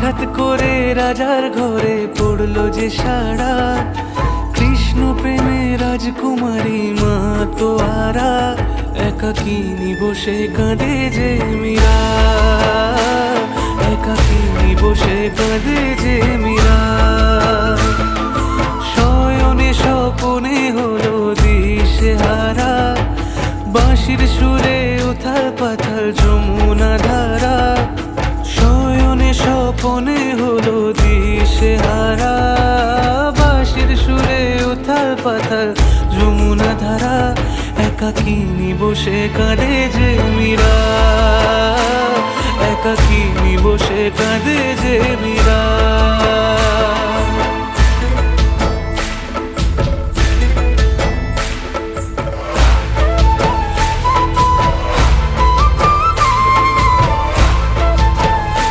হঠাৎ করে রাজার ঘরে পড়লো যে সাড়া, কৃষ্ণ প্রেমে রাজকুমারী মা তো আরা, একাকিনী বসে কাঁদে যে মীরা, একাকিনী বসে কাঁদে যে মীরা। শয়নে স্বপনে হলো দিশেহারা, বাঁশির সুরে উথাল পাথাল যমুনা ধারা। শয়নে স্বপনে হলো দিশেহারা, বাঁশির সুরে উথাল পাথাল যমুনা ধারা, একাকিনী বসে কাঁদে যে মীরা, একাকিনী বসে কাঁদে যে মীরা।